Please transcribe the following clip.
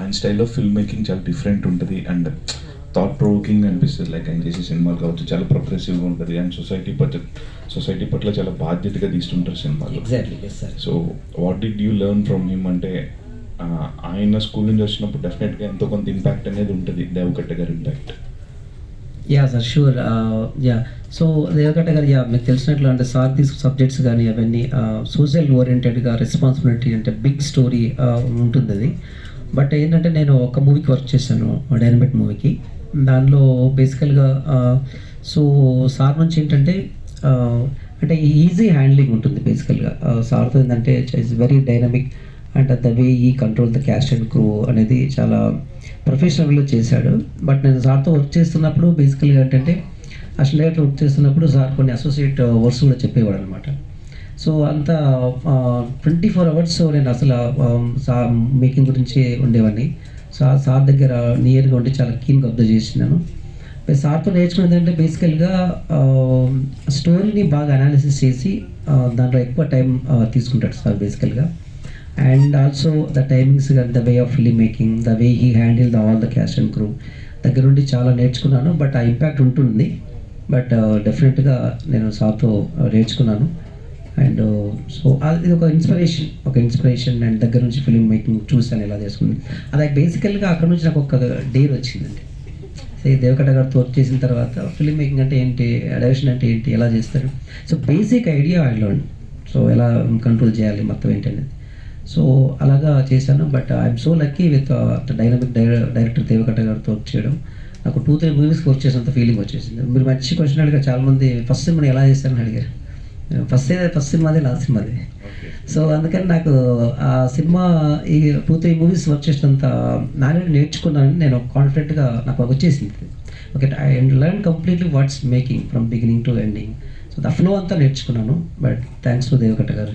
ఆయన స్టైల్లో film making చాలా డిఫరెంట్ ఉంటుంది అండ్ థాట్ ప్రొవోకింగ్ అనిపిస్తుంది. లైక్ ఆయన చేసే సినిమాలు కావచ్చు చాలా ప్రోగ్రెసివ్గా ఉంటుంది అండ్ సొసైటీ పట్ల చాలా బాధ్యతగా తీస్తుంటారు సినిమాలు. Exactly, yes sir. So what did you learn from him అంటే ఆయన స్కూల్ నుంచి వచ్చినప్పుడు డెఫినెట్గా ఎంతో కొంత ఇంపాక్ట్ అనేది ఉంటుంది, దేవకట్ట గారి impact. Yeah sir, sure. Yeah, so Deva Katta గారు, యా మీకు తెలిసినట్లు అంటే సార్ తీసుకు సబ్జెక్ట్స్ కానీ అవన్నీ సోషల్ ఓరియంటెడ్గా, రెస్పాన్సిబిలిటీ అంటే బిగ్ స్టోరీ ఉంటుంది అది. బట్ ఏంటంటే నేను ఒక మూవీకి వర్క్ చేశాను, డైనమైట్ మూవీకి. దానిలో బేసికల్గా సో సార్ నుంచి ఏంటంటే అంటే ఈజీ హ్యాండ్లింగ్ ఉంటుంది బేసికల్గా. సార్తో ఏంటంటే it's very dynamic and the way ఈ control the cast and crew అనేది చాలా ప్రొఫెషనల్గా చేశాడు. బట్ నేను సార్తో వర్క్ చేస్తున్నప్పుడు బేసికల్గా ఏంటంటే అసలు వర్క్ చేస్తున్నప్పుడు సార్ కొన్ని అసోసియేట్ వర్క్స్ కూడా చెప్పేవాడు అనమాట. సో అంతా 24 hours నేను అసలు సార్ మేకింగ్ గురించి ఉండేవాడిని. సార్ దగ్గర నియర్గా ఉండి చాలా కీన్గా అబ్జర్వ్ చేసినాను. సార్తో నేర్చుకునేది అంటే బేసికల్గా స్టోరీని బాగా అనాలిసిస్ చేసి దాంట్లో ఎక్కువ టైం తీసుకుంటాడు సార్ బేసికల్గా. అండ్ ఆల్సో ద టైమింగ్స్ కానీ the way of film making, the way he handle the all the cast and crew దగ్గర నుండి చాలా నేర్చుకున్నాను. బట్ ఆ ఇంపాక్ట్ ఉంటుంది. బట్ డెఫినెట్గా నేను సార్తో నేర్చుకున్నాను. అండ్ సో అది ఒక ఇన్స్పిరేషన్ అండ్ దగ్గర నుంచి ఫిల్మ్ మేకింగ్ చూసాను ఎలా చేసుకుంది. అది బేసికల్గా అక్కడ నుంచి నాకు ఒక డేర్ వచ్చిందండి. సో దేవకట్ట గారితో వర్క్ చేసిన తర్వాత ఫిల్మ్ మేకింగ్ అంటే ఏంటి, డైరెక్షన్ అంటే ఏంటి, ఎలా చేస్తారు, so basic idea I learn. So ఎలా కంట్రోల్ చేయాలి మొత్తం ఏంటనేది. సో అలాగా చేశాను. But I'm so lucky with dynamic director Deva Katta గారితో వర్క్ చేయడం. నాకు 2-3 మూవీస్కి వర్క్ చేసినంత ఫీలింగ్ వచ్చేసింది. మీరు మంచి క్వశ్చన్ అడిగారు. చాలామంది ఫస్ట్ సినిమాని ఎలా చేస్తారని అడిగారు. ఫస్ట్ సినిమాదే లాస్ట్ సినిమాదే. సో అందుకని నాకు ఆ సినిమా ఈ 2-3 మూవీస్ వర్క్ చేసినంత నాలెడ్జ్ నేర్చుకున్నానని నేను కాన్ఫిడెంట్గా నాకు వచ్చేసింది. Okay, I learn completely what's making from beginning to ending. So the flow అంతా నేర్చుకున్నాను. బట్ థ్యాంక్స్ టు దేవకట్ట గారు.